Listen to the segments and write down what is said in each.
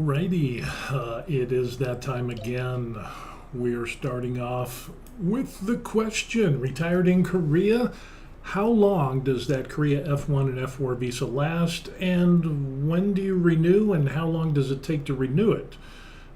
Alrighty, it is that time again. We are starting off with the question, retired in Korea, how long does that Korea F1 and F4 visa last, and when do you renew, and how long does it take to renew it?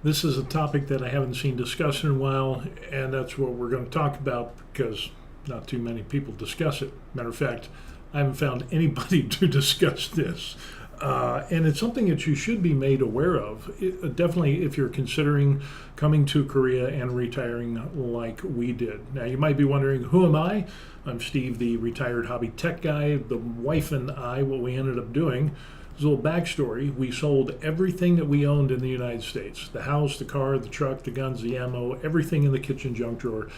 This is a topic that I haven't seen discussed in a while, and that's what we're going to talk about because not too many people discuss it. Matter of fact, I haven't found anybody to discuss this. And it's something that you should be made aware of. Definitely if you're considering coming to Korea and retiring like we did. Now you might be wondering, who am I? I'm Steve, the retired hobby tech guy. The wife and I, what we ended up doing, is a little backstory. We sold everything that we owned in the United States. The house, the car, the truck, the guns, the ammo, everything in the kitchen junk drawer.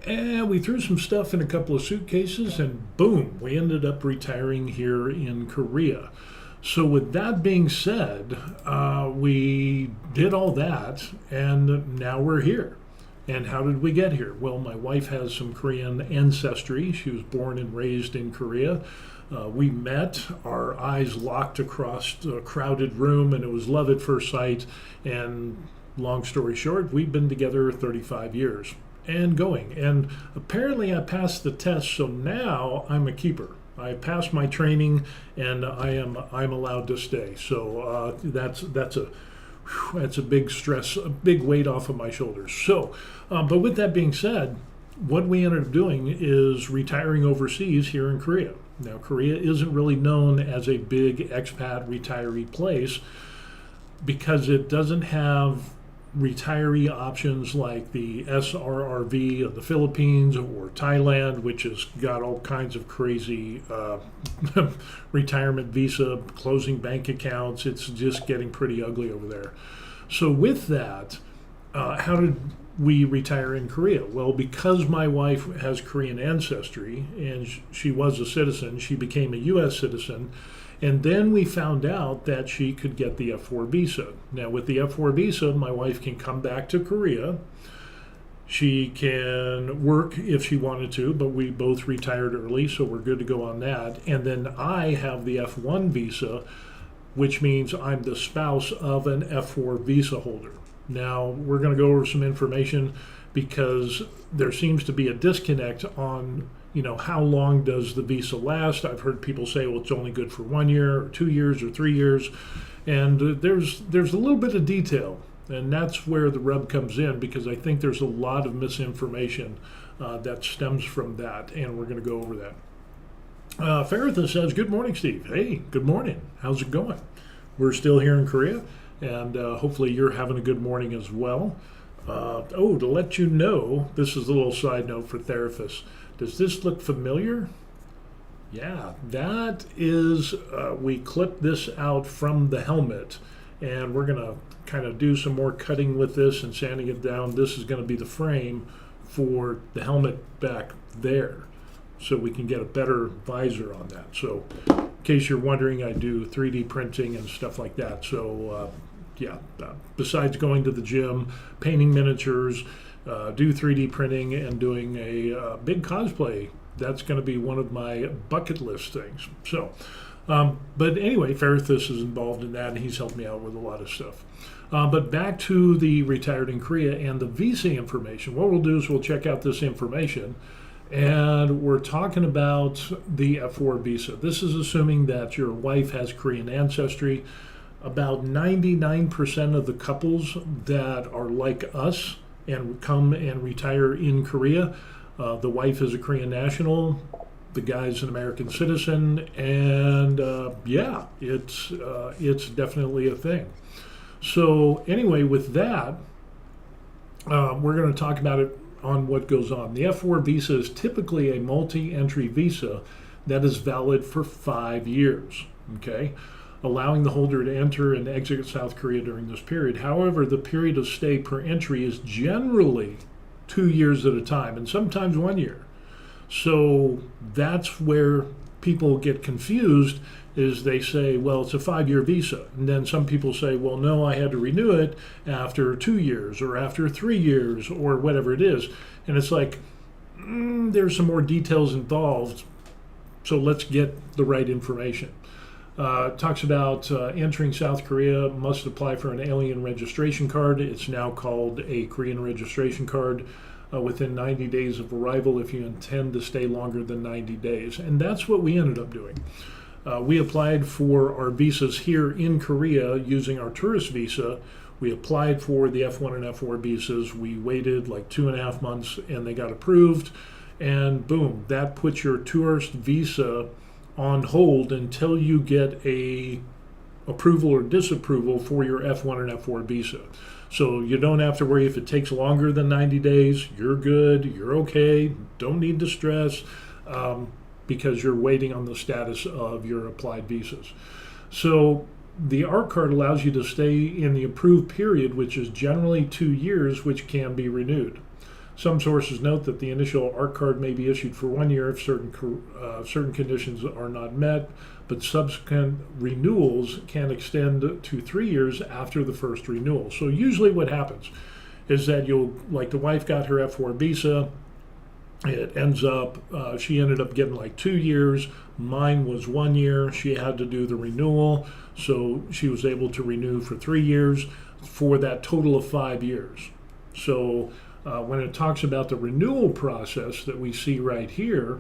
And we threw some stuff in a couple of suitcases and boom, we ended up retiring here in Korea. So with that being said, we did all that, and now we're here. And how did we get here? Well, my wife has some Korean ancestry. She was born and raised in Korea. We met, our eyes locked across a crowded room, and it was love at first sight. And long story short, we've been together 35 years and going. And apparently I passed the test, so now I'm a keeper. I passed my training, and I'm allowed to stay. So that's a big stress, a big weight off of my shoulders. So, but with that being said, what we ended up doing is retiring overseas here in Korea. Now, Korea isn't really known as a big expat retiree place because it doesn't have retiree options like the SRRV of the Philippines or Thailand, which has got all kinds of crazy retirement visa, closing bank accounts. It's just getting pretty ugly over there. So with that, how did we retire in Korea? Well, because my wife has Korean ancestry and she was a citizen, she became a U.S. citizen. And then we found out that she could get the F4 visa. Now, with the F4 visa, my wife can come back to Korea. She can work if she wanted to, but we both retired early, so we're good to go on that. And then I have the F1 visa, which means I'm the spouse of an F4 visa holder. Now, we're going to go over some information because there seems to be a disconnect on how long does the visa last? I've heard people say, well, it's only good for 1 year or 2 years or 3 years. And there's a little bit of detail. And that's where the rub comes in because I think there's a lot of misinformation that stems from that. And we're going to go over that. Faritha says, good morning, Steve. Hey, good morning. How's it going? We're still here in Korea. And hopefully you're having a good morning as well. To let you know, this is a little side note for therapists. Does this look familiar? Yeah, that is, we clipped this out from the helmet, and we're going to kind of do some more cutting with this and sanding it down. This is going to be the frame for the helmet back there, so we can get a better visor on that. So in case you're wondering, I do 3D printing and stuff like that. So besides going to the gym, painting miniatures, do 3D printing and doing a big cosplay. That's going to be one of my bucket list things. So, but anyway, Farithis is involved in that, and he's helped me out with a lot of stuff. But back to the retired in Korea and the visa information. What we'll do is we'll check out this information, and we're talking about the F4 visa. This is assuming that your wife has Korean ancestry. About 99% of the couples that are like us and come and retire in Korea. The wife is a Korean national, the guy's an American citizen, and it's definitely a thing. So anyway, with that, we're going to talk about it on what goes on. The F4 visa is typically a multi-entry visa that is valid for 5 years, okay? Allowing the holder to enter and exit South Korea during this period. However, the period of stay per entry is generally 2 years at a time, and sometimes 1 year. So that's where people get confused, is they say, well, it's a 5-year visa. And then some people say, well, no, I had to renew it after 2 years or after 3 years or whatever it is. And it's like, there's some more details involved, so let's get the right information. Talks about entering South Korea must apply for an alien registration card. It's now called a Korean registration card within 90 days of arrival if you intend to stay longer than 90 days. And that's what we ended up doing. We applied for our visas here in Korea using our tourist visa. We applied for the F1 and F4 visas. We waited like 2.5 months and they got approved. And boom, that puts your tourist visa on hold until you get a approval or disapproval for your F1 and F4 visa. So you don't have to worry if it takes longer than 90 days. You're good, you're okay, don't need to stress because you're waiting on the status of your applied visas. So the ARC card allows you to stay in the approved period, which is generally 2 years, which can be renewed. Some sources note that the initial ARC card may be issued for 1 year if certain conditions are not met, but subsequent renewals can extend to 3 years after the first renewal. So usually what happens is that like the wife got her F4 visa, it ends up, she ended up getting like 2 years, mine was 1 year, she had to do the renewal, so she was able to renew for 3 years for that total of 5 years. So when it talks about the renewal process that we see right here,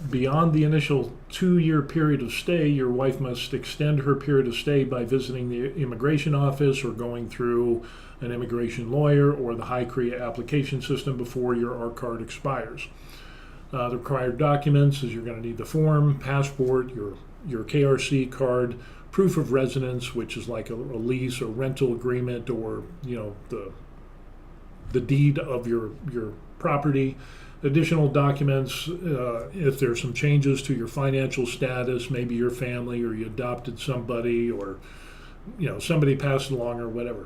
beyond the initial 2-year period of stay, your wife must extend her period of stay by visiting the immigration office or going through an immigration lawyer or the High Korea application system before your ARC card expires. The required documents is you're going to need the form, passport, your KRC card, proof of residence, which is like a lease or rental agreement, or the deed of your property, additional documents if there's some changes to your financial status, maybe your family or you adopted somebody or somebody passed along or whatever.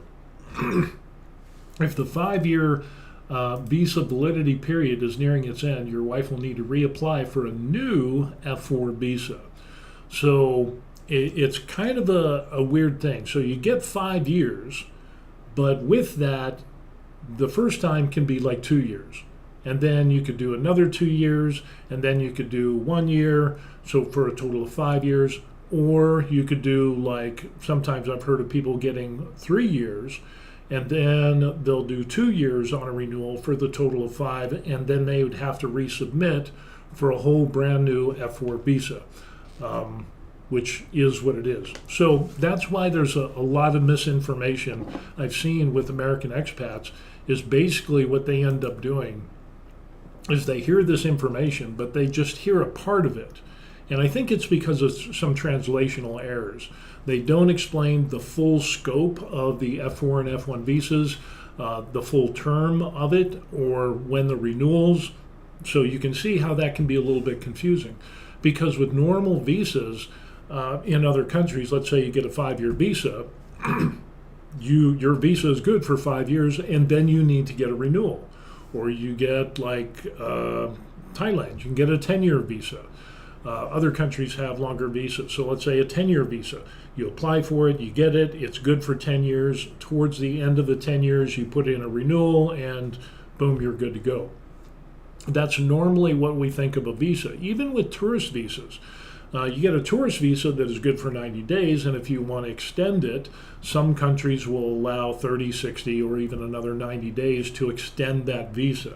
If the 5-year visa validity period is nearing its end, your wife will need to reapply for a new F4 visa. So it's kind of a weird thing. So you get 5 years, but with that, the first time can be like 2 years. And then you could do another 2 years, and then you could do 1 year, so for a total of 5 years. Or you could do, like, sometimes I've heard of people getting 3 years, and then they'll do 2 years on a renewal for the total of 5, and then they would have to resubmit for a whole brand new F4 visa, which is what it is. So that's why there's a lot of misinformation I've seen with American expats, is basically what they end up doing is they hear this information, but they just hear a part of it. And I think it's because of some translational errors. They don't explain the full scope of the F4 and F1 visas, the full term of it, or when the renewals. So you can see how that can be a little bit confusing. Because with normal visas in other countries, let's say you get a 5-year visa, your visa is good for 5 years, and then you need to get a renewal. Or you get like Thailand, you can get a 10-year visa. Other countries have longer visas. So let's say a 10-year visa. You apply for it, you get it, it's good for 10 years. Towards the end of the 10 years, you put in a renewal, and boom, you're good to go. That's normally what we think of a visa. Even with tourist visas, you get a tourist visa that is good for 90 days, and if you want to extend it, some countries will allow 30, 60, or even another 90 days to extend that visa.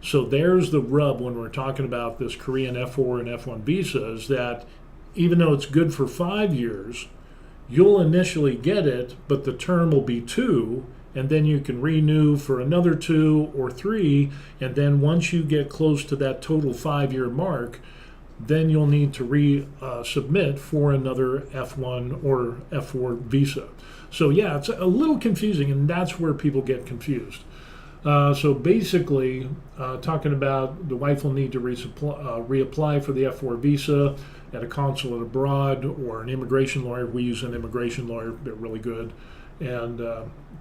So there's the rub when we're talking about this Korean F4 and F1 visa, is that even though it's good for 5 years, you'll initially get it, but the term will be 2, and then you can renew for another 2 or 3, and then once you get close to that total 5-year mark, then you'll need to resubmit for another F1 or F4 visa. So yeah, it's a little confusing, and that's where people get confused. So basically, talking about the wife will need to reapply for the F4 visa at a consulate abroad or an immigration lawyer. We use an immigration lawyer, they're really good, and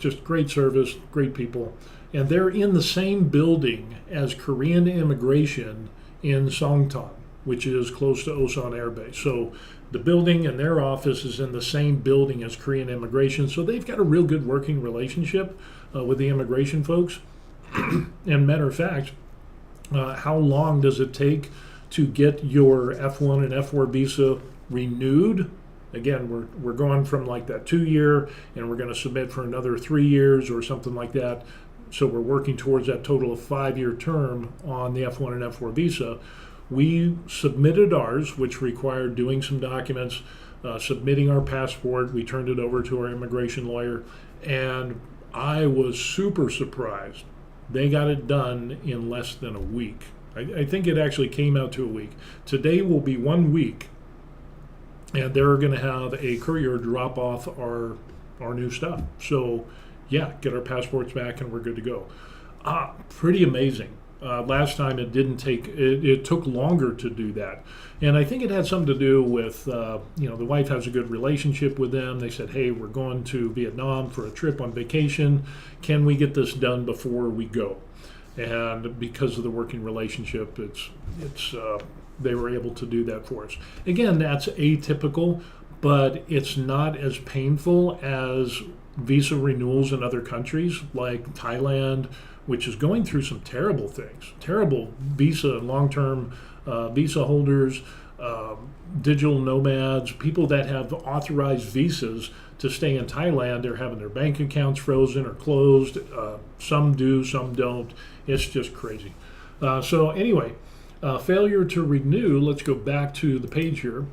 just great service, great people. And they're in the same building as Korean immigration in Songtan, which is close to Osan Air Base. So the building and their office is in the same building as Korean immigration. So they've got a real good working relationship with the immigration folks. And matter of fact, how long does it take to get your F1 and F4 visa renewed. Again, we're going from like that 2 year, and we're going to submit for another 3 years or something like that. So we're working towards that total of 5 year term on the F1 and F4 visa. We submitted ours, which required doing some documents, submitting our passport. We turned it over to our immigration lawyer, and I was super surprised. They got it done in less than a week. I think it actually came out to a week. Today will be 1 week, and they're going to have a courier drop off our new stuff. So, yeah, get our passports back, and we're good to go. Pretty amazing. Last time it didn't take, it took longer to do that. And I think it had something to do with, the wife has a good relationship with them. They said, hey, we're going to Vietnam for a trip on vacation. Can we get this done before we go? And because of the working relationship, they were able to do that for us. Again, that's atypical, but it's not as painful as visa renewals in other countries like Thailand, which is going through some terrible things, terrible visa, long-term visa holders, digital nomads, people that have authorized visas to stay in Thailand. They're having their bank accounts frozen or closed. Some do, some don't. It's just crazy. So anyway, failure to renew, let's go back to the page here.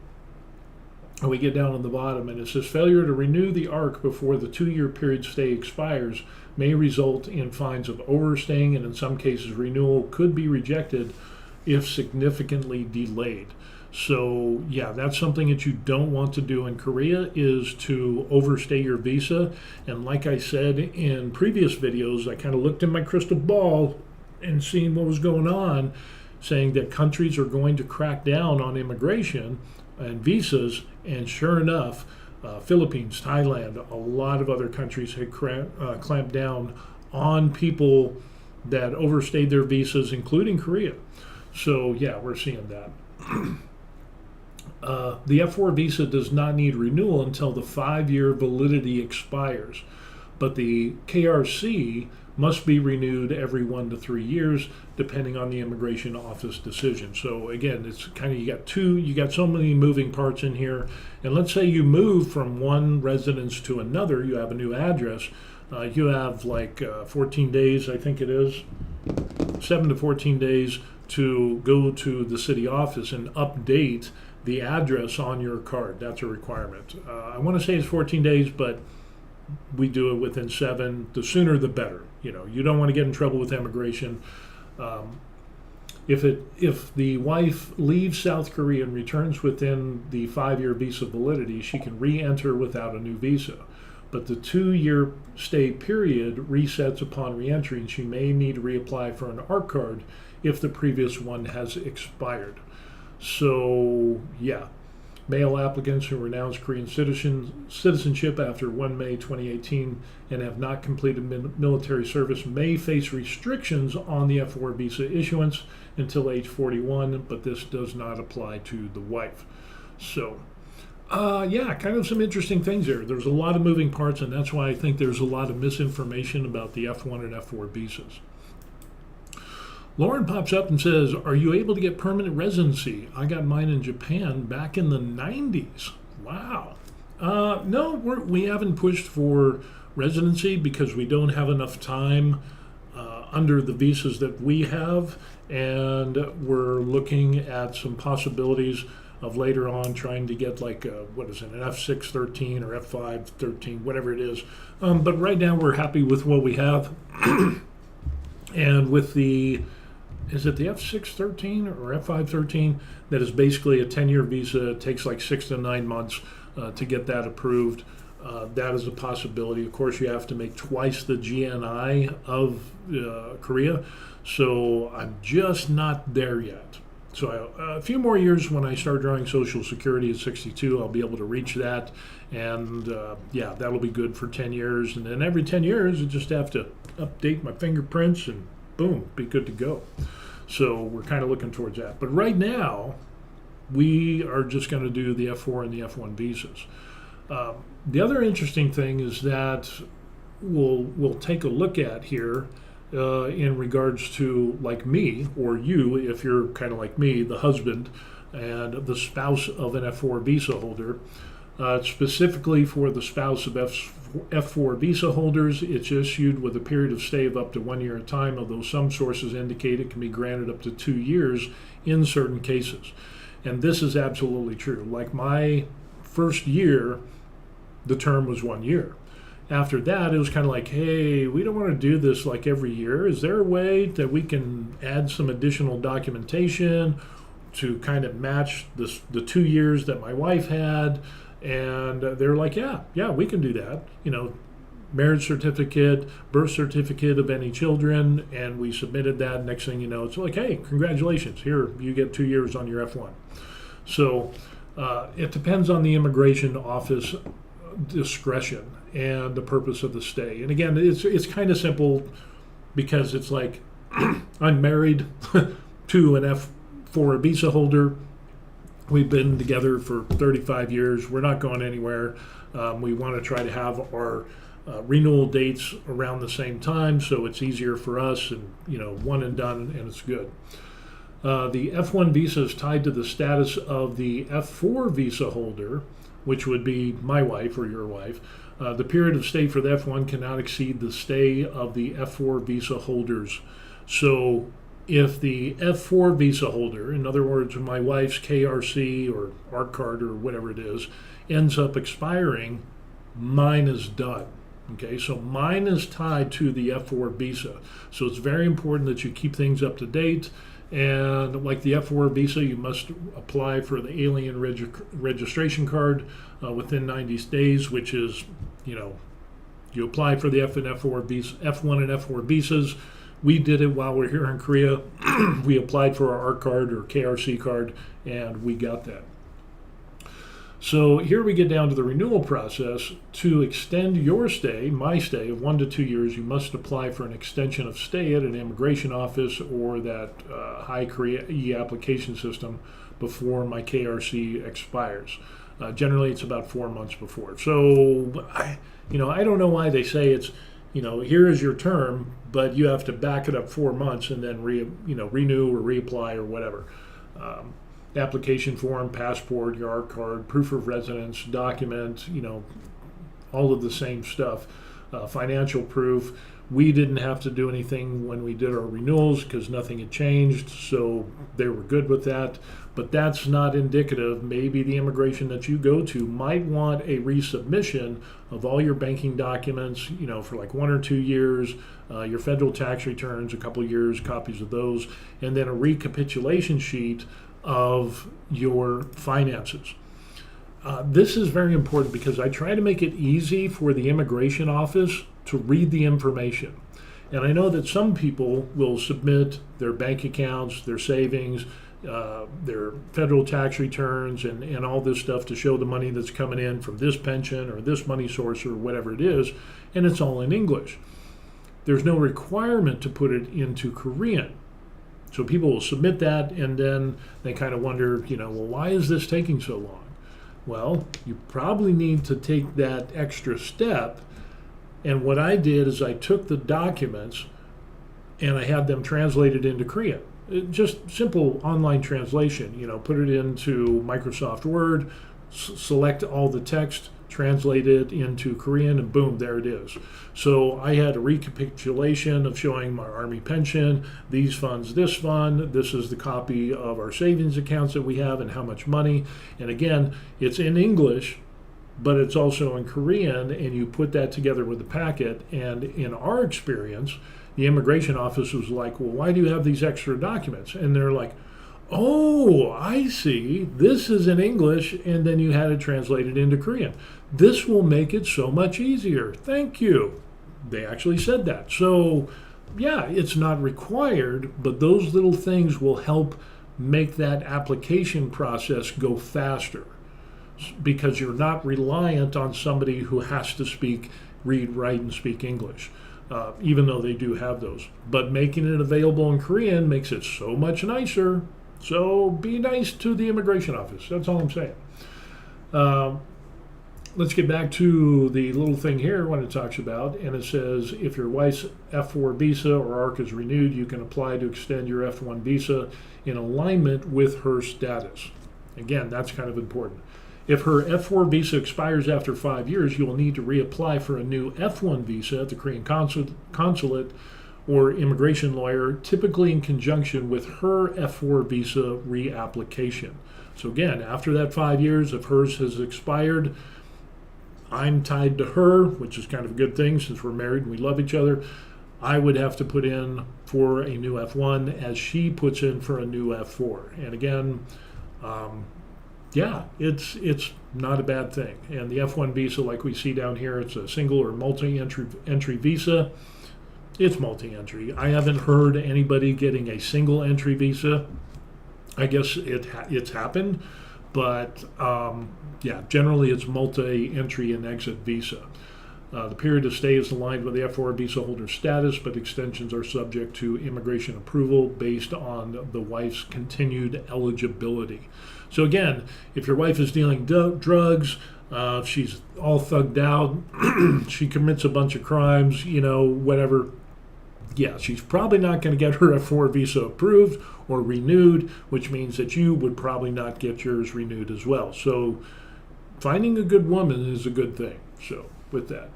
And we get down on the bottom, and it says failure to renew the ARC before the 2 year period stay expires may result in fines of overstaying, and in some cases renewal could be rejected if significantly delayed. So yeah, that's something that you don't want to do in Korea, is to overstay your visa. And like I said in previous videos, I kind of looked in my crystal ball and seen what was going on, saying that countries are going to crack down on immigration and visas, and sure enough, Philippines, Thailand, a lot of other countries had clamped down on people that overstayed their visas, including Korea. So yeah, we're seeing that. The F4 visa does not need renewal until the 5 year validity expires, but the KRC must be renewed every 1 to 3 years, depending on the immigration office decision. So again, it's kind of, you got so many moving parts in here. And let's say you move from one residence to another, you have a new address, you have like 14 days, I think it is, 7 to 14 days to go to the city office and update the address on your card. That's a requirement. I want to say it's 14 days, but we do it within 7. The sooner the better. You don't want to get in trouble with immigration. If the wife leaves South Korea and returns within the 5 year visa validity, she can re-enter without a new visa. But the 2 year stay period resets upon re-entry, and she may need to reapply for an ARC card if the previous one has expired. So yeah, male applicants who renounce Korean citizenship after 1 May 2018 and have not completed military service may face restrictions on the F4 visa issuance until age 41, but this does not apply to the wife. So yeah, kind of some interesting things there. There's a lot of moving parts, and that's why I think there's a lot of misinformation about the F1 and F4 visas. Lauren pops up and says, are you able to get permanent residency? I got mine in Japan back in the 90s. Wow. No, we haven't pushed for residency because we don't have enough time under the visas that we have, and we're looking at some possibilities of later on trying to get like an F613 or F513, whatever it is. But right now we're happy with what we have. And with is it the F613 or F513? That is basically a 10-year visa. It takes like 6 to 9 months to get that approved. That is a possibility. Of course, you have to make twice the GNI of Korea. So I'm just not there yet. So a few more years, when I start drawing Social Security at 62, I'll be able to reach that. And yeah, that'll be good for 10 years. And then every 10 years, I just have to update my fingerprints and boom, be good to go. So we're kind of looking towards that. But right now, we are just going to do the F4 and the F1 visas. The other interesting thing is that we'll take a look at here in regards to like me or you, if you're kind of like me, the husband, and the spouse of an F4 visa holder. Specifically for the spouse of F4 visa holders, it's issued with a period of stay of up to 1 year at a time, although some sources indicate it can be granted up to 2 years in certain cases. And this is absolutely true. Like my first year, the term was 1 year. After that, it was kind of like, hey, we don't want to do this like every year. Is there a way that we can add some additional documentation to kind of match the 2 years that my wife had? And they're like, yeah, we can do that. Marriage certificate, birth certificate of any children, and we submitted that. Next thing you know, it's like, hey, congratulations, here, you get 2 years on your F1. So it depends on the immigration office discretion and the purpose of the stay. And again, it's kind of simple because it's like, I'm married to an F4 visa holder. We've been together for 35 years. We're not going anywhere. We want to try to have our renewal dates around the same time, so it's easier for us, and one and done, and it's good. The F1 visa is tied to the status of the F4 visa holder, which would be my wife or your wife. The period of stay for the F1 cannot exceed the stay of the F4 visa holders. So if the F4 visa holder, in other words, my wife's KRC or ARC card or whatever it is, ends up expiring, mine is done. Okay, so mine is tied to the F4 visa. So it's very important that you keep things up to date. And like the F4 visa, you must apply for the alien registration card within 90 days, which is, you apply for the F1 and F4 visas. We did it while we're here in Korea. We applied for our ARC card or KRC card, and we got that. So here we get down to the renewal process. To extend your stay, my stay of 1 to 2 years, you must apply for an extension of stay at an immigration office or that High Korea e-application system before my KRC expires. Generally, it's about 4 months before. So, I don't know why they say it's, here is your term, but you have to back it up 4 months and then renew or reapply or whatever. Application form, passport, your ARC card, proof of residence, document, all of the same stuff. Financial proof. We didn't have to do anything when we did our renewals because nothing had changed, so they were good with that. But that's not indicative. Maybe the immigration that you go to might want a resubmission of all your banking documents, for like 1 or 2 years, your federal tax returns, a couple of years, copies of those, and then a recapitulation sheet of your finances. This is very important because I try to make it easy for the immigration office to read the information. And I know that some people will submit their bank accounts, their savings, their federal tax returns, and all this stuff to show the money that's coming in from this pension or this money source or whatever it is, and it's all in English. There's no requirement to put it into Korean. So people will submit that, and then they kind of wonder, well, why is this taking so long? Well, you probably need to take that extra step. And what I did is I took the documents and I had them translated into Korean. Just simple online translation, put it into Microsoft Word, select all the text, translate it into Korean, and boom, there it is. So I had a recapitulation of showing my Army pension, these funds, this fund, this is the copy of our savings accounts that we have and how much money. And again, it's in English, but it's also in Korean, and you put that together with the packet. And in our experience, the immigration office was like, well, why do you have these extra documents? And they're like, oh, I see. This is in English, and then you had it translated into Korean. This will make it so much easier. Thank you. They actually said that. So, yeah, it's not required, but those little things will help make that application process go faster because you're not reliant on somebody who has to read, write, and speak English. Even though they do have those. But making it available in Korean makes it so much nicer. So be nice to the immigration office. That's all I'm saying. Let's get back to the little thing here when it talks about, and it says if your wife's F4 visa or ARC is renewed, you can apply to extend your F1 visa in alignment with her status. Again, that's kind of important. If her F4 visa expires after 5 years, you will need to reapply for a new F1 visa at the Korean consulate or immigration lawyer, typically in conjunction with her F4 visa reapplication. So again, after that 5 years, if hers has expired, I'm tied to her, which is kind of a good thing since we're married and we love each other. I would have to put in for a new F1 as she puts in for a new F4. And again, it's not a bad thing. And the F1 visa, like we see down here, it's a single or multi-entry visa. It's multi-entry. I haven't heard anybody getting a single entry visa. I guess it's happened, but generally it's multi-entry and exit visa. The period of stay is aligned with the F4 visa holder status, but extensions are subject to immigration approval based on the wife's continued eligibility. So again, if your wife is dealing drugs, she's all thugged out, she commits a bunch of crimes, whatever, yeah, she's probably not going to get her F4 visa approved or renewed, which means that you would probably not get yours renewed as well. So finding a good woman is a good thing. So with that.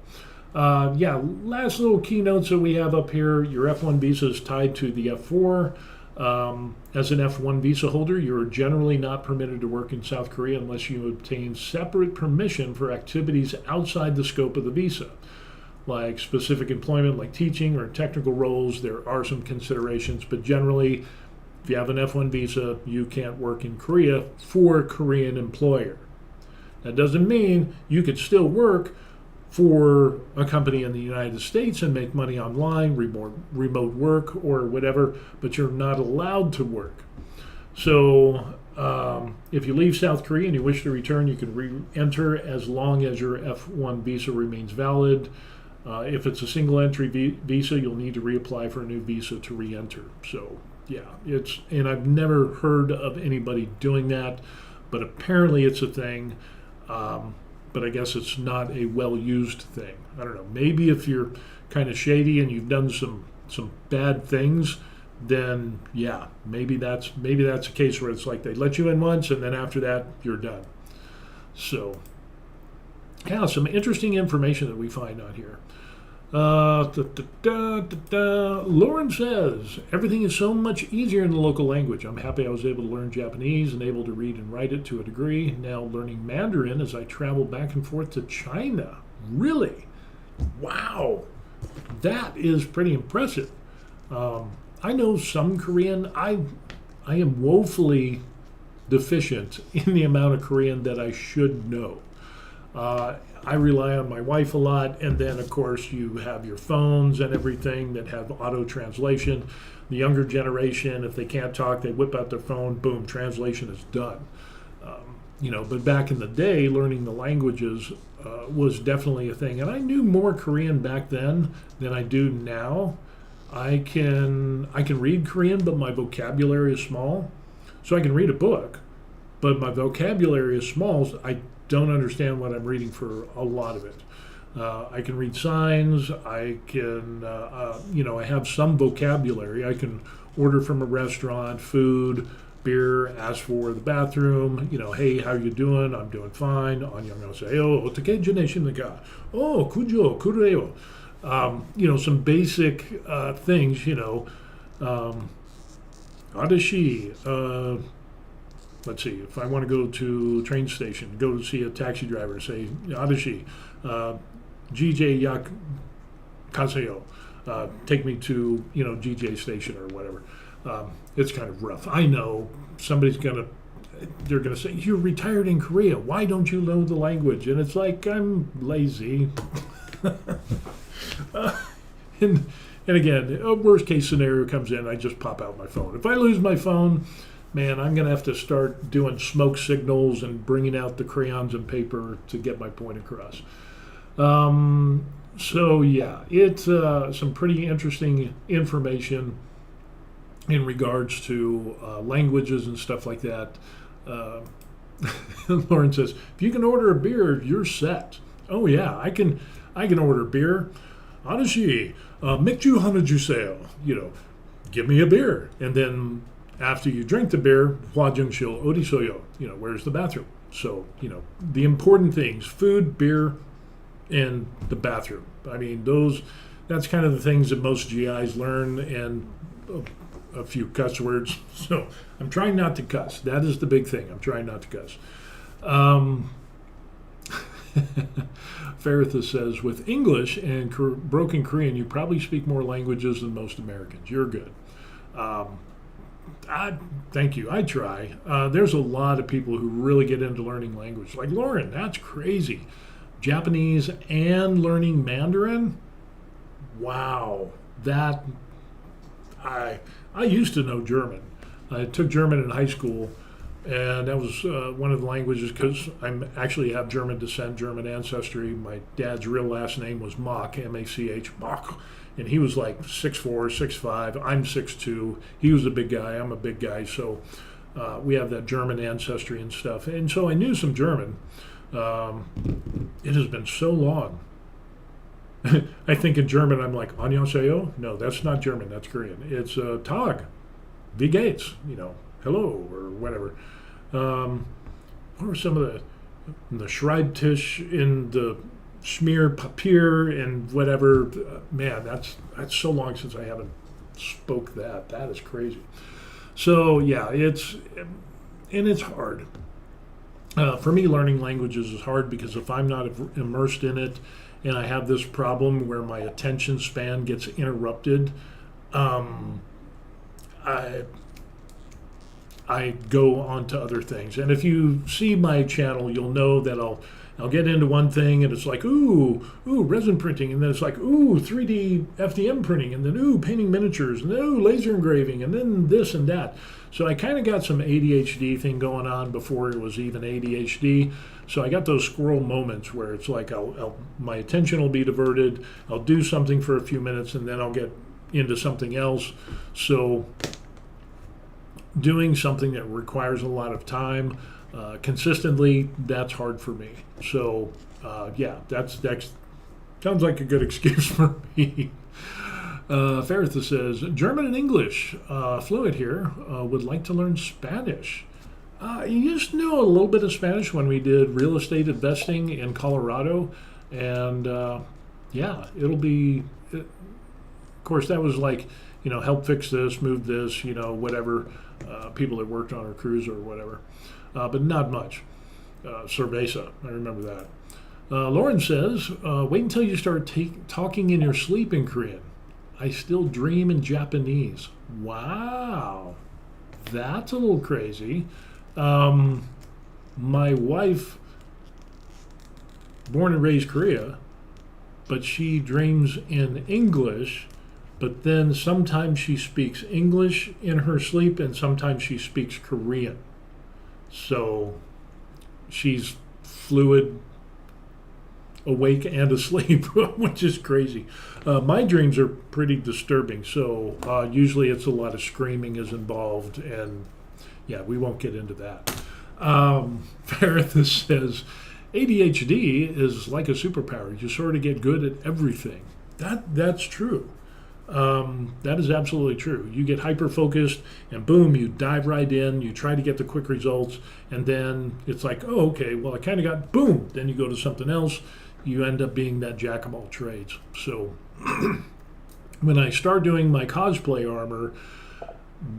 Last little keynotes that we have up here. Your F1 visa is tied to the F4. As an F1 visa holder, you're generally not permitted to work in South Korea unless you obtain separate permission for activities outside the scope of the visa, like specific employment, like teaching or technical roles. There are some considerations, but generally, if you have an F1 visa, you can't work in Korea for a Korean employer. That doesn't mean you could still work for a company in the United States and make money online, remote work or whatever, but you're not allowed to work. So if you leave South Korea and you wish to return, you can re-enter as long as your F1 visa remains valid. If it's a single entry visa, you'll need to reapply for a new visa to re-enter. So and I've never heard of anybody doing that, but apparently it's a thing. But I guess it's not a well-used thing. I don't know. Maybe if you're kind of shady and you've done some bad things, then maybe that's a case where it's like they let you in once and then after that you're done. So some interesting information that we find on here. Lauren says, everything is so much easier in the local language. I'm happy I was able to learn Japanese and able to read and write it to a degree. Now learning Mandarin as I travel back and forth to China. Really? Wow. That is pretty impressive. I know some Korean. I am woefully deficient in the amount of Korean that I should know. I rely on my wife a lot, and then of course you have your phones and everything that have auto translation. The younger generation, if they can't talk, they whip out their phone, boom, translation is done. But back in the day, learning the languages was definitely a thing, and I knew more Korean back then than I do now. I can read Korean, but my vocabulary is small, so I can read a book, but my vocabulary is small. So I don't understand what I'm reading for a lot of it. I can read signs. I can, I have some vocabulary. I can order from a restaurant, food, beer, ask for the bathroom. Hey, how you doing? I'm doing fine. Annyeonghaseyo. Otake jineshinika. Oh, kujo, kureo. Some basic things. Adashi. Let's see, if I want to go to a train station, go to see a taxi driver, say, Adashi, GJ Yak Kaseyo, take me to, GJ station or whatever. It's kind of rough. I know they're going to say, you're retired in Korea. Why don't you know the language? And it's like, I'm lazy. And again, a worst case scenario comes in, I just pop out my phone. If I lose my phone, man, I'm going to have to start doing smoke signals and bringing out the crayons and paper to get my point across. It's some pretty interesting information in regards to languages and stuff like that. Lauren says, if you can order a beer, you're set. Oh yeah, I can order beer. Adashi, mikju hanajuseyo. Give me a beer. And then After you drink the beer, 화장실 어디 있어요? Where's the bathroom? So, the important things, food, beer, and the bathroom. I mean, that's kind of the things that most GIs learn, and a few cuss words. So I'm trying not to cuss. That is the big thing. I'm trying not to cuss. Faritha says, with English and broken Korean, you probably speak more languages than most Americans. You're good. Thank you. I try. There's a lot of people who really get into learning language. Like Lauren, that's crazy. Japanese and learning Mandarin? Wow. I used to know German. I took German in high school, and that was one of the languages because I actually have German descent, German ancestry. My dad's real last name was Mach, M-A-C-H, Mach. And he was like 6'4", 6'5". I'm 6'2". He was a big guy. I'm a big guy. So we have that German ancestry and stuff. And so I knew some German. It has been so long. I think in German I'm like, 안녕하세요? No, that's not German. That's Korean. It's Tag, wie geht's? Hello or whatever. What were some of the Schreibtisch in the Schmier Papier and whatever? Man, that's so long since I haven't spoke that. That is crazy. So yeah, it's hard. For me, learning languages is hard because if I'm not immersed in it, and I have this problem where my attention span gets interrupted, I go on to other things. And if you see my channel, you'll know that I'll get into one thing and it's like, ooh, resin printing, and then it's like, ooh, 3D FDM printing, and then ooh, painting miniatures, and then ooh, laser engraving, and then this and that. So I kind of got some ADHD thing going on before it was even ADHD. So I got those squirrel moments where it's like my attention will be diverted, I'll do something for a few minutes, and then I'll get into something else. So doing something that requires a lot of time consistently, that's hard for me. So yeah, that sounds like a good excuse for me. Faritha says, German and English, fluent here, would like to learn Spanish. You used to know a little bit of Spanish when we did real estate investing in Colorado, and yeah, it'll be, of course, that was like, help fix this, move this, whatever, people that worked on our cruise or whatever, but not much. Cerveza, I remember that. Lauren says, wait until you start talking in your sleep in Korean. I still dream in Japanese. Wow, that's a little crazy. My wife, born and raised Korea, but she dreams in English, but then sometimes she speaks English in her sleep and sometimes she speaks Korean. So she's fluid, awake and asleep, which is crazy. My dreams are pretty disturbing, so usually it's a lot of screaming is involved, and yeah, we won't get into that. Faritha says, ADHD is like a superpower. You sort of get good at everything. That's true. That is absolutely true. You get hyper-focused, and boom, you dive right in. You try to get the quick results, and then it's like, oh, okay, well, I kind of got, boom. Then you go to something else. You end up being that jack of all trades. So when I start doing my cosplay armor,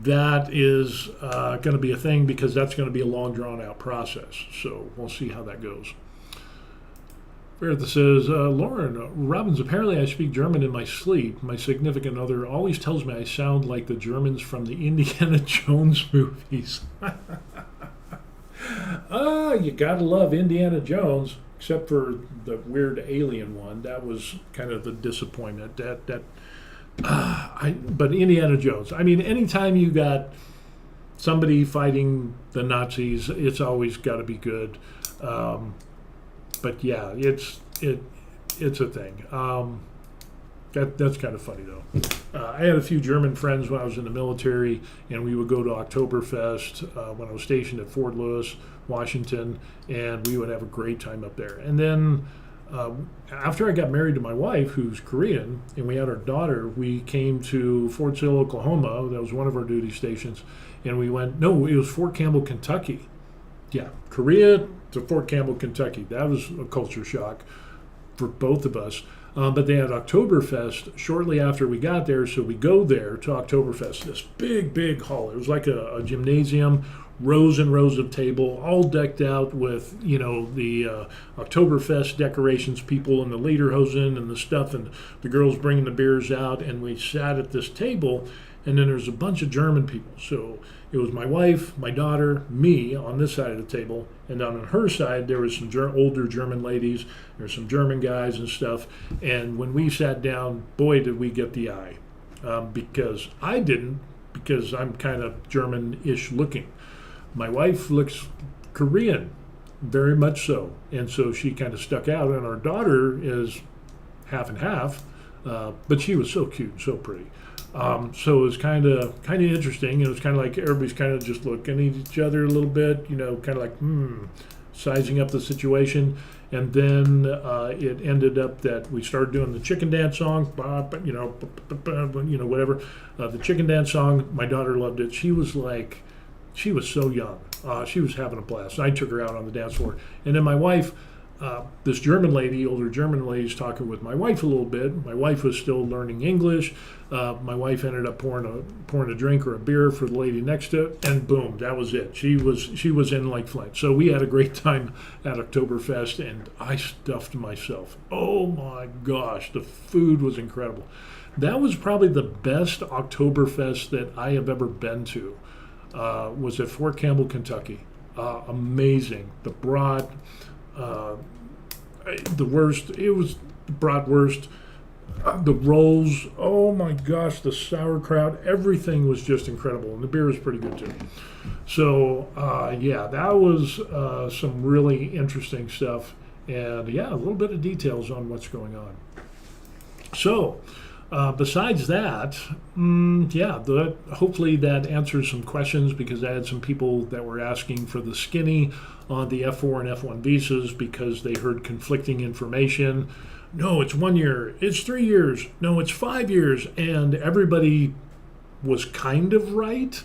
that is going to be a thing because that's going to be a long, drawn-out process. So we'll see how that goes. Bertha says, Lauren Robbins, apparently I speak German in my sleep. My significant other always tells me I sound like the Germans from the Indiana Jones movies. You gotta love Indiana Jones, except for the weird alien one. That was kind of the disappointment. But Indiana Jones. I mean, anytime you got somebody fighting the Nazis, it's always got to be good. But yeah, it's a thing. That's kind of funny though. I had a few German friends when I was in the military, and we would go to Oktoberfest when I was stationed at Fort Lewis, Washington, and we would have a great time up there. And then uh, after I got married to my wife, who's Korean, and we had our daughter, we came to Fort Sill, Oklahoma. That was one of our duty stations. And we went, no, it was Fort Campbell, Kentucky. Yeah, Korea to Fort Campbell, Kentucky. That was a culture shock for both of us. But they had Oktoberfest shortly after we got there, so we go there to Oktoberfest. This big, big hall. It was like a gymnasium, rows and rows of table, all decked out with the Oktoberfest decorations, people in the lederhosen and the stuff, and the girls bringing the beers out. And we sat at this table, and then there's a bunch of German people. So it was my wife, my daughter, me on this side of the table, and on her side there was some older German ladies. There were some German guys and stuff. And when we sat down, boy, did we get the eye, because I didn't, because I'm kind of German-ish looking. My wife looks Korean, very much so, and so she kind of stuck out. And our daughter is half and half, but she was so cute, so pretty. So it was kind of interesting. It was kind of like everybody's kind of just looking at each other a little bit, kind of like sizing up the situation. And then it ended up that we started doing the chicken dance song, whatever. The chicken dance song. My daughter loved it. She was so young. She was having a blast. I took her out on the dance floor. And then my wife, this German lady, older German lady's talking with my wife a little bit. My wife was still learning English. My wife ended up pouring a drink or a beer for the lady next to it, and boom, that was it. She was in like Flint. So we had a great time at Oktoberfest, and I stuffed myself. Oh my gosh, the food was incredible. That was probably the best Oktoberfest that I have ever been to. Was at Fort Campbell, Kentucky. Amazing. The brat, the worst. It was bratwurst. The rolls. Oh my gosh, the sauerkraut. Everything was just incredible, and the beer was pretty good too. So that was some really interesting stuff, and a little bit of details on what's going on. So. Besides that, hopefully that answers some questions, because I had some people that were asking for the skinny on the F4 and F1 visas because they heard conflicting information. No, it's 1 year. It's 3 years. No, it's 5 years. And everybody was kind of right.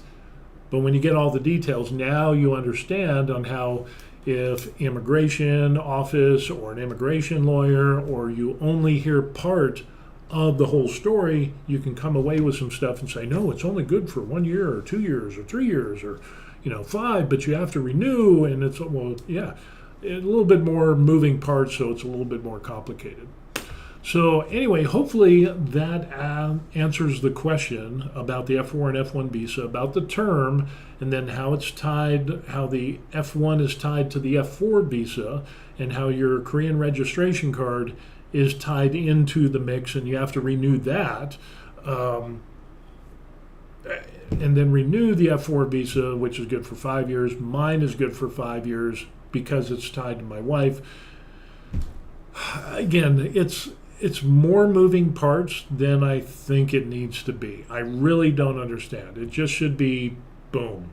But when you get all the details, now you understand on how if immigration office or an immigration lawyer, or you only hear part of the whole story, you can come away with some stuff and say, no, it's only good for 1 year or 2 years or 3 years or 5, but you have to renew. And it's a little bit more moving parts, so it's a little bit more complicated. So anyway, hopefully that answers the question about the F4 and F1 visa, about the term, and then how it's tied, how the F1 is tied to the F4 visa, and how your Korean registration card is tied into the mix, and you have to renew that, and then renew the F4 visa, which is good for 5 years. Mine is good for 5 years because it's tied to my wife. Again, it's more moving parts than I think it needs to be. I really don't understand. It just should be boom,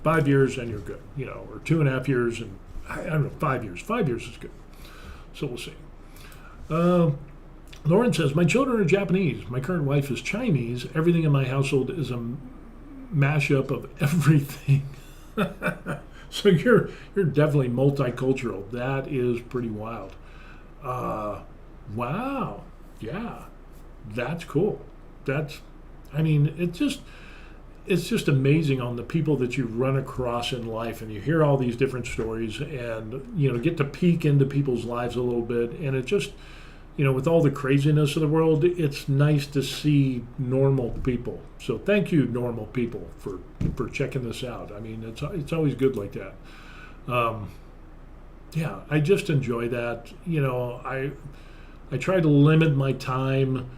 5 years and you're good, or 2.5 years, and I don't know, 5 years. 5 years is good. So we'll see. Lauren says, my children are Japanese. My current wife is Chinese. Everything in my household is a mashup of everything. So you're definitely multicultural. That is pretty wild. Wow. Yeah. That's cool. It's just amazing on the people that you run across in life, and you hear all these different stories, and get to peek into people's lives a little bit, and it just with all the craziness of the world, it's nice to see normal people. So thank you, normal people, for checking this out. I mean, it's always good like that. I just enjoy that. I try to limit my time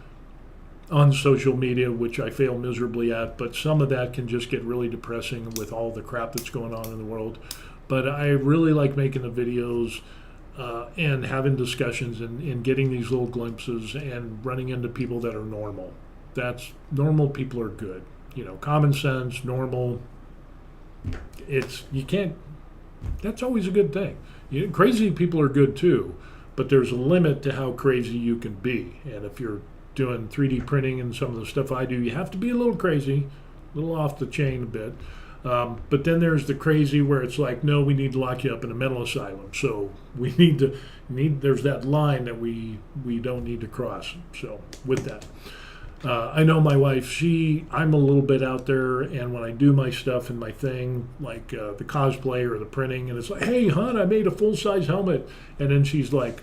on social media, which I fail miserably at, but some of that can just get really depressing with all the crap that's going on in the world. But I really like making the videos and having discussions and getting these little glimpses and running into people that are normal. Normal people are good. Common sense, normal. That's always a good thing. Crazy people are good too, but there's a limit to how crazy you can be. And if you're doing 3D printing and some of the stuff I do, you have to be a little crazy, a little off the chain a bit. But then there's the crazy where it's like, no, we need to lock you up in a mental asylum. So we there's that line that we don't need to cross. So with that, I know my wife, I'm a little bit out there, and when I do my stuff and my thing, like the cosplay or the printing, and it's like, hey, hon, I made a full-size helmet. And then she's like,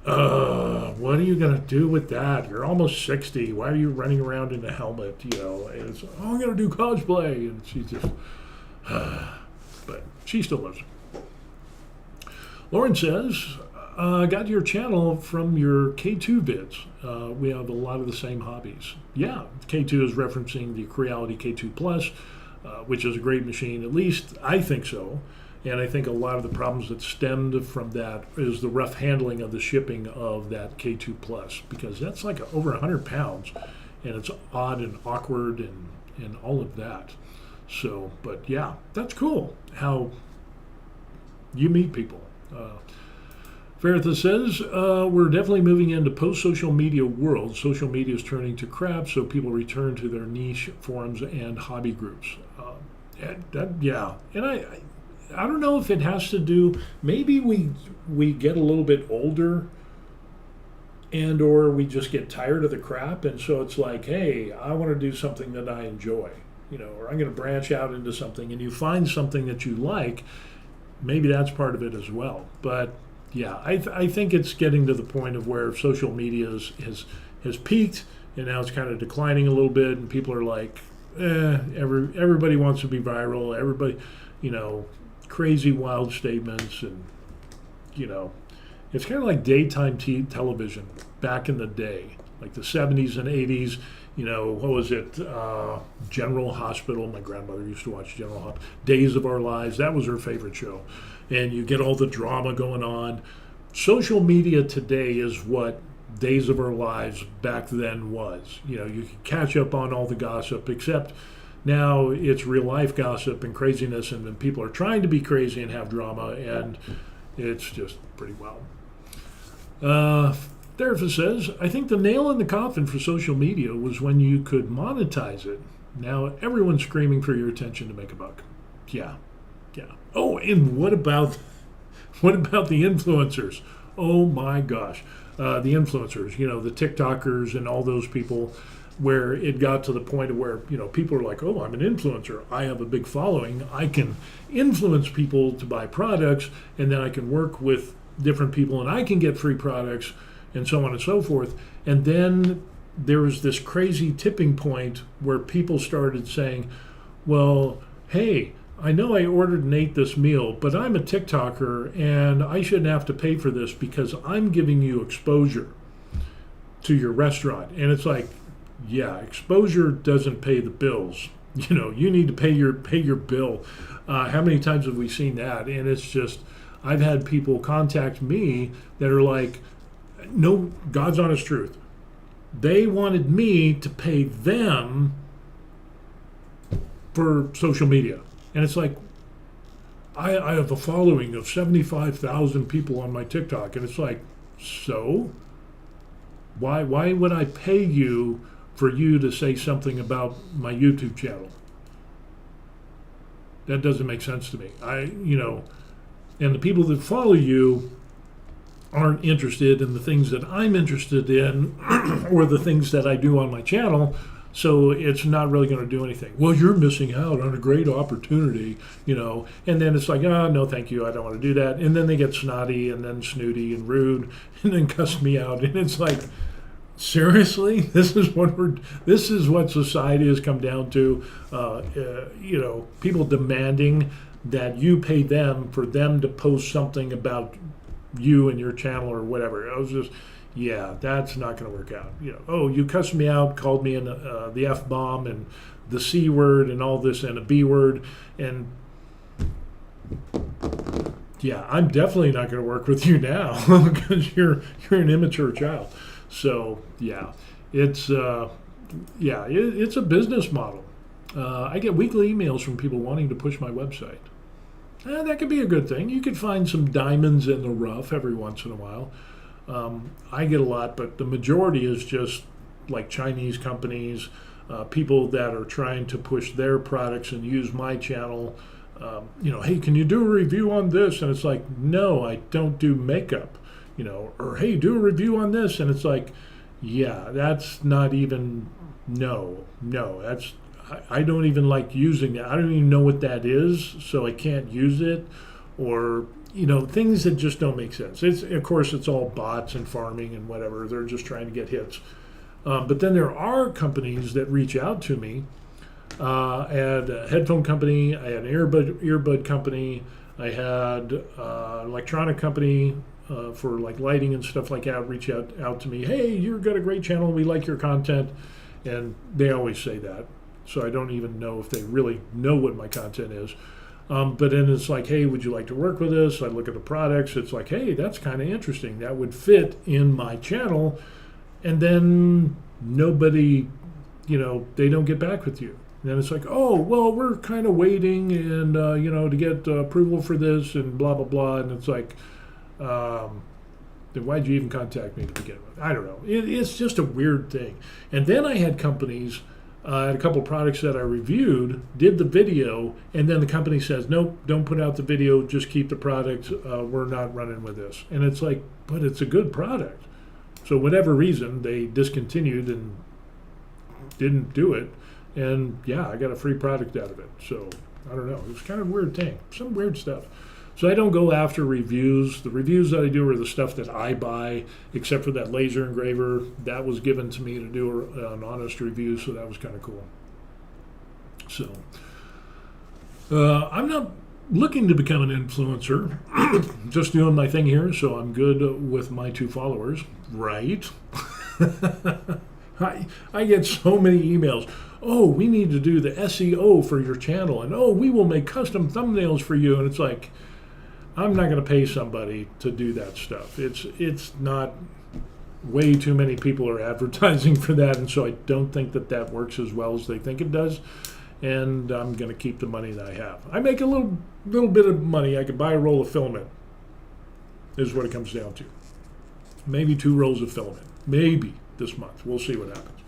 what are you going to do with that? You're almost 60. Why are you running around in a helmet? And it's, I'm going to do cosplay. And she's just, but she still loves it. Lauren says, got your channel from your K2 vids. We have a lot of the same hobbies. Yeah, K2 is referencing the Creality K2 Plus, which is a great machine. At least I think so. And I think a lot of the problems that stemmed from that is the rough handling of the shipping of that K2 Plus, because that's like over 100 pounds, and it's odd and awkward and all of that. So, but yeah, that's cool how you meet people. Veritha says, we're definitely moving into post-social media world. Social media is turning to crap, so people return to their niche forums and hobby groups. Yeah, and I don't know if it has to do, maybe we get a little bit older and or we just get tired of the crap, and so it's like, hey, I want to do something that I enjoy, or I'm going to branch out into something, and you find something that you like. Maybe that's part of it as well. But yeah, I think it's getting to the point of where social media has peaked, and now it's kind of declining a little bit, and people are like, everybody wants to be viral. Everybody, crazy wild statements, and it's kind of like daytime television back in the day, like the 70s and 80s. What was it? General Hospital. My grandmother used to watch General Hospital. Days of Our Lives. That was her favorite show. And you get all the drama going on. Social media today is what Days of Our Lives back then was. You can catch up on all the gossip, except now it's real life gossip and craziness, and then people are trying to be crazy and have drama, and it's just pretty wild. Therapist says, I think the nail in the coffin for social media was when you could monetize it. Now everyone's screaming for your attention to make a buck. Yeah. Oh, and what about the influencers? Oh my gosh. The influencers, the TikTokers and all those people, where it got to the point of where, people are like, oh, I'm an influencer. I have a big following. I can influence people to buy products, and then I can work with different people, and I can get free products, and so on and so forth. And then there was this crazy tipping point where people started saying, well, hey, I know I ordered and ate this meal, but I'm a TikToker, and I shouldn't have to pay for this because I'm giving you exposure to your restaurant. And it's like, yeah, exposure doesn't pay the bills. You need to pay your bill. How many times have we seen that? And it's just, I've had people contact me that are like, no, God's honest truth. They wanted me to pay them for social media. And it's like, I have a following of 75,000 people on my TikTok. And it's like, so? Why would I pay you for you to say something about my YouTube channel? That doesn't make sense to me. And the people that follow you aren't interested in the things that I'm interested in or the things that I do on my channel, so it's not really going to do anything. Well, you're missing out on a great opportunity, and then it's like, oh, no, thank you, I don't want to do that. And then they get snotty and then snooty and rude and then cuss me out. And it's like, seriously, this is what society has come down to. People demanding that you pay them for them to post something about you and your channel or whatever. I was just, yeah, that's not going to work out. Oh, you cussed me out, called me the F-bomb and the C word and all this and a B word, and yeah, I'm definitely not going to work with you now because you're an immature child. So yeah, it's it's a business model. I get weekly emails from people wanting to push my website. That could be a good thing. You could find some diamonds in the rough every once in a while. I get a lot, but the majority is just like Chinese companies, people that are trying to push their products and use my channel. Hey, can you do a review on this? And it's like, no, I don't do makeup, or hey, do a review on this. And it's like, yeah, that's not even, no, that's, I don't even like using that. I don't even know what that is, so I can't use it. Or, things that just don't make sense. Of course, it's all bots and farming and whatever. They're just trying to get hits. But then there are companies that reach out to me. I had a headphone company, I had an earbud company, I had an electronic company for like lighting and stuff like that reach out to me. Hey, you've got a great channel, we like your content. And they always say that. So I don't even know if they really know what my content is. But then it's like, hey, would you like to work with us? I look at the products. It's like, hey, that's kind of interesting. That would fit in my channel. And then nobody, they don't get back with you. And then it's like, oh, well, we're kind of waiting and, to get approval for this and blah, blah, blah. And it's like, then why'd you even contact me to begin with? I don't know. It's just a weird thing. And then I had companies, a couple of products that I reviewed, did the video, and then the company says, nope, don't put out the video, just keep the product. We're not running with this. And it's like, but it's a good product. So whatever reason, they discontinued and didn't do it. And yeah, I got a free product out of it. So I don't know. It's kind of a weird thing. Some weird stuff. So I don't go after reviews. The reviews that I do are the stuff that I buy, except for that laser engraver. That was given to me to do an honest review, so that was kind of cool. So I'm not looking to become an influencer. Just doing my thing here, so I'm good with my 2 followers, right? I get so many emails. Oh, we need to do the SEO for your channel, and oh, we will make custom thumbnails for you. And it's like, I'm not going to pay somebody to do that stuff. It's not, way too many people are advertising for that, and so I don't think that works as well as they think it does. And I'm going to keep the money that I have. I make a little bit of money. I could buy a roll of filament, is what it comes down to. Maybe 2 rolls of filament. Maybe this month. We'll see what happens.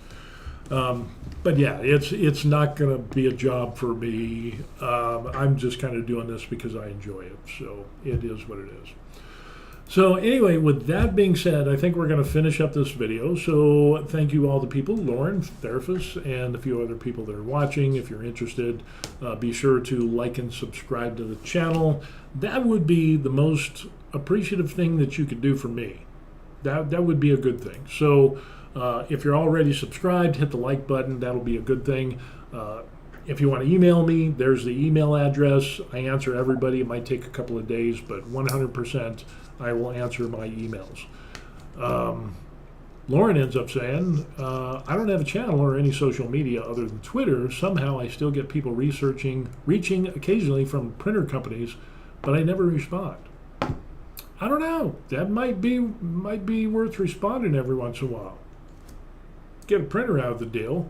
But yeah, it's not going to be a job for me. I'm just kind of doing this because I enjoy it. So it is what it is. So anyway, with that being said, I think we're going to finish up this video. So thank you all the people, Lauren, Therapist, and a few other people that are watching. If you're interested, be sure to like and subscribe to the channel. That would be the most appreciative thing that you could do for me. That would be a good thing. So if you're already subscribed, hit the like button. That'll be a good thing. If you want to email me, there's the email address. I answer everybody. It might take a couple of days, but 100% I will answer my emails. Lauren ends up saying, I don't have a channel or any social media other than Twitter. Somehow I still get people reaching occasionally from printer companies, but I never respond. I don't know. That might be worth responding every once in a while. Get a printer out of the deal,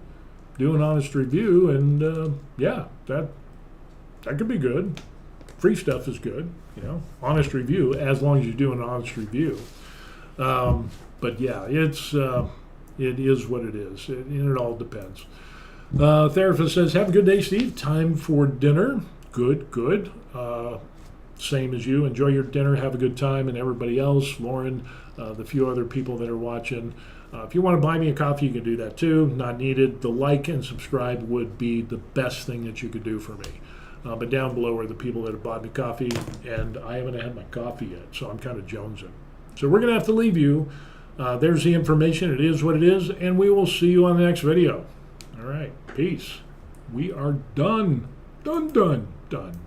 do an honest review, and yeah, that could be good. Free stuff is good, honest review, as long as you do an honest review. But yeah, it is what it is, and it all depends. Therapist says, have a good day, Steve. Time for dinner. Good. Same as you. Enjoy your dinner. Have a good time. And everybody else, Lauren, the few other people that are watching. If you want to buy me a coffee, you can do that too. Not needed. The like and subscribe would be the best thing that you could do for me. But down below are the people that have bought me coffee, and I haven't had my coffee yet, so I'm kind of jonesing. So we're going to have to leave you. There's the information. It is what it is, and we will see you on the next video. All right. Peace. We are done. Done.